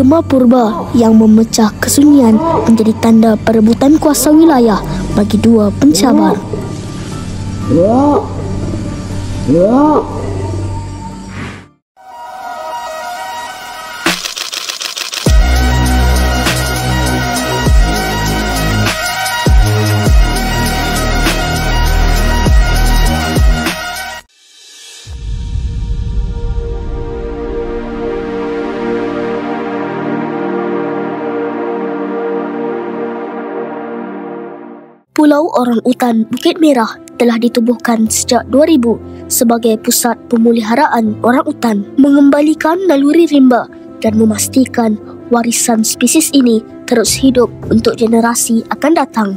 Gempa purba yang memecah kesunyian menjadi tanda perebutan kuasa wilayah bagi dua pencabar. Pulau Orangutan Bukit Merah telah ditubuhkan sejak 2000 sebagai pusat pemeliharaan orangutan, mengembalikan naluri rimba dan memastikan warisan spesies ini terus hidup untuk generasi akan datang.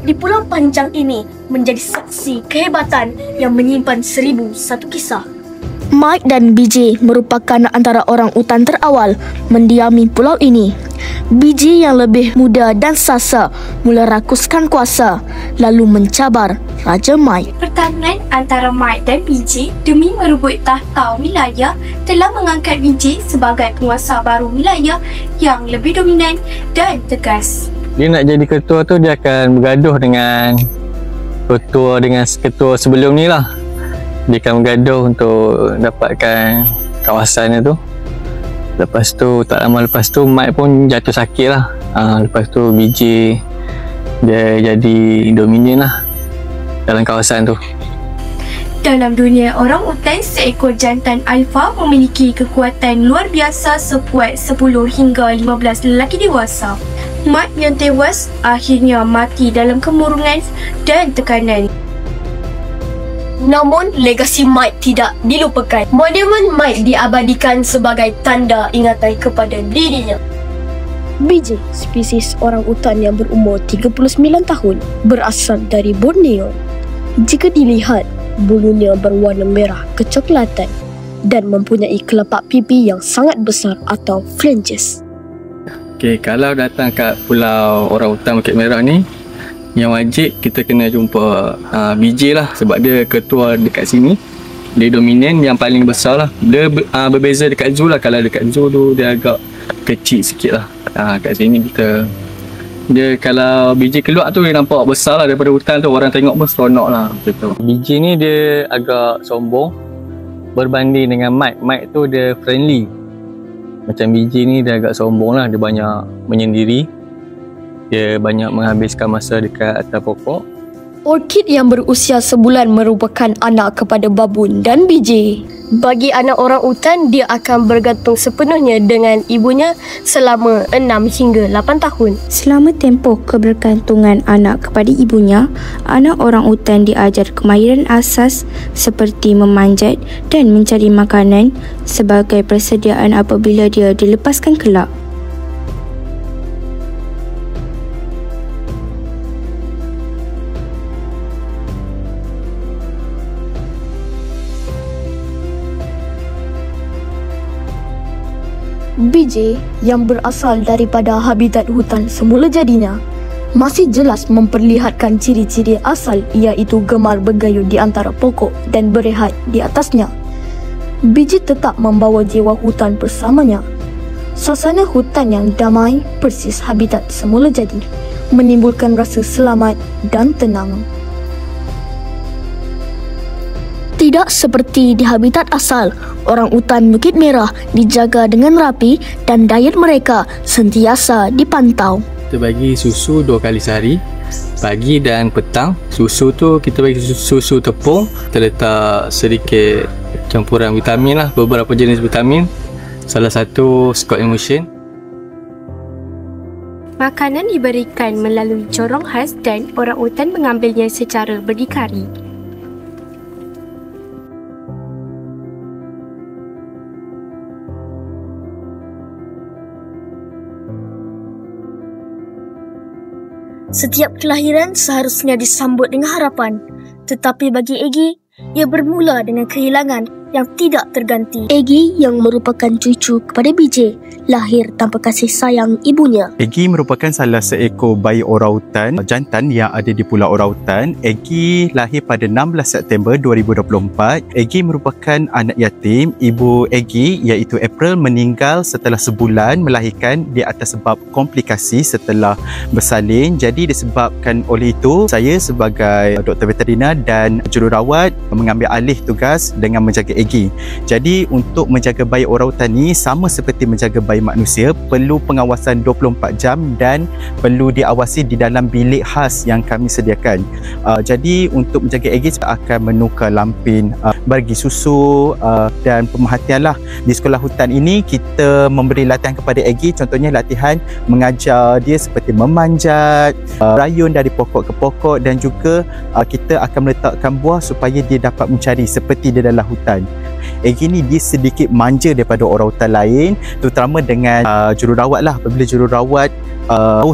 Di Pulau Panjang ini menjadi saksi kehebatan yang menyimpan 1001 kisah. Mike dan BJ merupakan antara orangutan terawal mendiami pulau ini. BJ yang lebih muda dan sasa mula rakuskan kuasa lalu mencabar Raja Mike. Pertarungan antara Mike dan BJ demi merebut tahta wilayah telah mengangkat BJ sebagai penguasa baru wilayah yang lebih dominan dan tegas. Dia nak jadi ketua tu, dia akan bergaduh dengan ketua sebelum ni lah. Dia akan bergaduh untuk dapatkan kawasannya tu. Lepas tu, tak lama lepas tu, Mike pun jatuh sakit lah. Lepas tu, BJ dia jadi dominan lah dalam kawasan tu. Dalam dunia orangutan, seekor jantan alfa memiliki kekuatan luar biasa sekuat 10 hingga 15 lelaki dewasa. Mike yang tewas akhirnya mati dalam kemurungan dan tekanan. Namun, legasi Mike tidak dilupakan. Monumen Mike diabadikan sebagai tanda ingatan kepada dirinya. BJ, spesies orangutan yang berumur 39 tahun, berasal dari Borneo. Jika dilihat, bulunya berwarna merah kecoklatan dan mempunyai kelopak pipi yang sangat besar atau flanges. Okay, kalau datang kat Pulau Orangutan Bukit Merah ni, yang wajib kita kena jumpa BJ lah, sebab dia ketua dekat sini. Dia dominan yang paling besar lah. Dia berbeza dekat zoo lah. Kalau dekat zoo tu dia agak kecil sikit lah. Kat sini dia kalau BJ keluar tu dia nampak besar lah daripada hutan tu. Orang tengok pun seronok lah macam tu. BJ ni dia agak sombong berbanding dengan Mike. Mike tu dia friendly. Macam BJ ni dia agak sombong lah. Dia banyak menyendiri. Dia banyak menghabiskan masa dekat atas pokok. Orkid yang berusia sebulan merupakan anak kepada babun dan BJ. Bagi anak orangutan, dia akan bergantung sepenuhnya dengan ibunya selama 6 hingga 8 tahun. Selama tempoh kebergantungan anak kepada ibunya, anak orangutan diajar kemahiran asas seperti memanjat dan mencari makanan sebagai persediaan apabila dia dilepaskan kelak. BJ yang berasal daripada habitat hutan semula jadinya masih jelas memperlihatkan ciri-ciri asal, iaitu gemar bergayuh di antara pokok dan berehat di atasnya. BJ tetap membawa jiwa hutan bersamanya. Suasana hutan yang damai persis habitat semula jadi, menimbulkan rasa selamat dan tenang. Tidak seperti di habitat asal, orangutan Bukit Merah dijaga dengan rapi dan diet mereka sentiasa dipantau. Kita bagi susu 2 kali sehari, pagi dan petang. Susu tu kita bagi susu tepung. Kita letak sedikit campuran vitamin lah, beberapa jenis vitamin. Salah satu Scott Emulsion. Makanan diberikan melalui corong khas dan orangutan mengambilnya secara berdikari. Setiap kelahiran seharusnya disambut dengan harapan, tetapi bagi Egy, ia bermula dengan kehilangan yang tidak terganti. Eggy yang merupakan cucu kepada BJ lahir tanpa kasih sayang ibunya. Eggy merupakan salah seekor bayi orangutan jantan yang ada di Pulau Orangutan. Eggy lahir pada 16 September 2024. Eggy merupakan anak yatim. Ibu Eggy iaitu April meninggal setelah sebulan melahirkan di atas sebab komplikasi setelah bersalin. Jadi disebabkan oleh itu, saya sebagai doktor veterina dan jururawat mengambil alih tugas dengan menjaga Eggy. Jadi untuk menjaga bayi orangutan ni sama seperti menjaga bayi manusia, perlu pengawasan 24 jam dan perlu diawasi di dalam bilik khas yang kami sediakan. Jadi untuk menjaga Eggy, saya akan menukar lampin, bagi susu dan pemerhatian lah. Di sekolah hutan ini kita memberi latihan kepada Eggy, contohnya latihan mengajar dia seperti memanjat, rayun dari pokok ke pokok, dan juga kita akan meletakkan buah supaya dia dapat mencari seperti di dalam hutan. Eggy ni dia sedikit manja daripada orangutan lain, terutama dengan jururawat lah. Apabila jururawat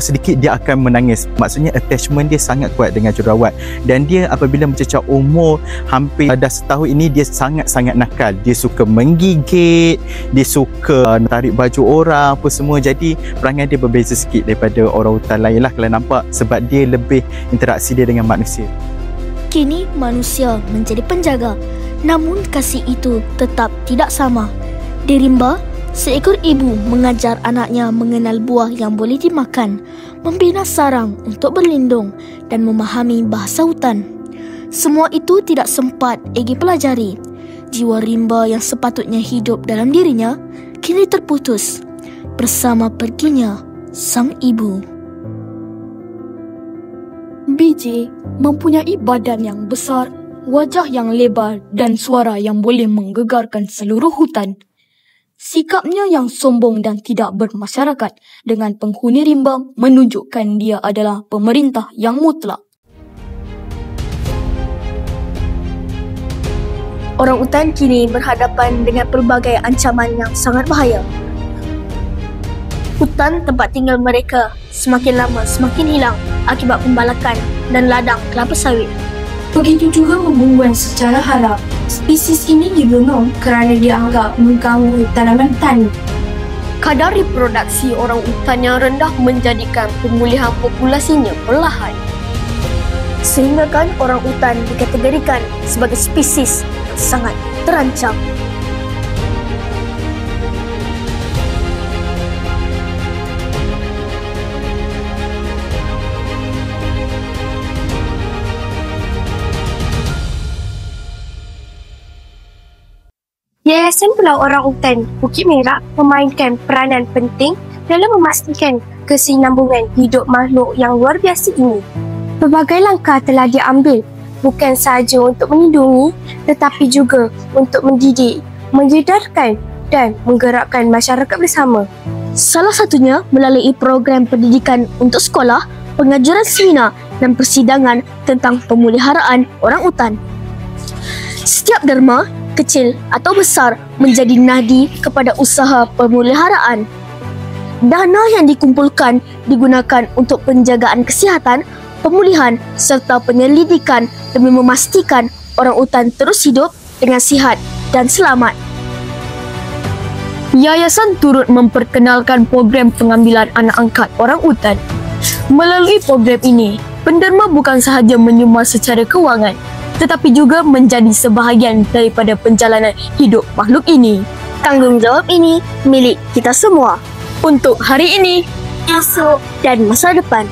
sedikit, dia akan menangis. Maksudnya attachment dia sangat kuat dengan jururawat. Dan dia apabila mencecah umur hampir dah setahun ini, dia sangat-sangat nakal. Dia suka menggigit, dia suka tarik baju orang apa semua. Jadi perangai dia berbeza sikit daripada orangutan lain lah kalau nampak, sebab dia lebih interaksi dia dengan manusia. Kini manusia menjadi penjaga, namun kasih itu tetap tidak sama. Di rimba, seekor ibu mengajar anaknya mengenal buah yang boleh dimakan, membina sarang untuk berlindung dan memahami bahasa hutan. Semua itu tidak sempat Eggy pelajari. Jiwa rimba yang sepatutnya hidup dalam dirinya kini terputus bersama perginya sang ibu. BJ mempunyai badan yang besar, wajah yang lebar dan suara yang boleh menggegarkan seluruh hutan. Sikapnya yang sombong dan tidak bermasyarakat dengan penghuni rimba menunjukkan dia adalah pemerintah yang mutlak. Orangutan kini berhadapan dengan pelbagai ancaman yang sangat bahaya. Hutan tempat tinggal mereka semakin lama semakin hilang akibat pembalakan dan ladang kelapa sawit. Begitu juga pembunuhan secara haram. Spesies ini dibunuh kerana dianggap mengganggu tanaman tani. Kadar reproduksi orangutan yang rendah menjadikan pemulihan populasinya perlahan. Sehingga kan orangutan dikategorikan sebagai spesies yang sangat terancam. Yayasan Pulau Orangutan Bukit Merah memainkan peranan penting dalam memastikan kesinambungan hidup makhluk yang luar biasa ini. Pelbagai langkah telah diambil, bukan sahaja untuk melindungi tetapi juga untuk mendidik, menyedarkan dan menggerakkan masyarakat bersama. Salah satunya melalui program pendidikan untuk sekolah, pengajaran seminar dan persidangan tentang pemeliharaan orangutan. Setiap derma, kecil atau besar, menjadi nadi kepada usaha pemeliharaan. Dana yang dikumpulkan digunakan untuk penjagaan kesihatan, pemulihan serta penyelidikan demi memastikan orangutan terus hidup dengan sihat dan selamat. Yayasan turut memperkenalkan program pengambilan anak angkat orangutan. Melalui program ini, penderma bukan sahaja menyumbang secara kewangan, tetapi juga menjadi sebahagian daripada perjalanan hidup makhluk ini. Tanggungjawab ini milik kita semua untuk hari ini, esok dan masa depan.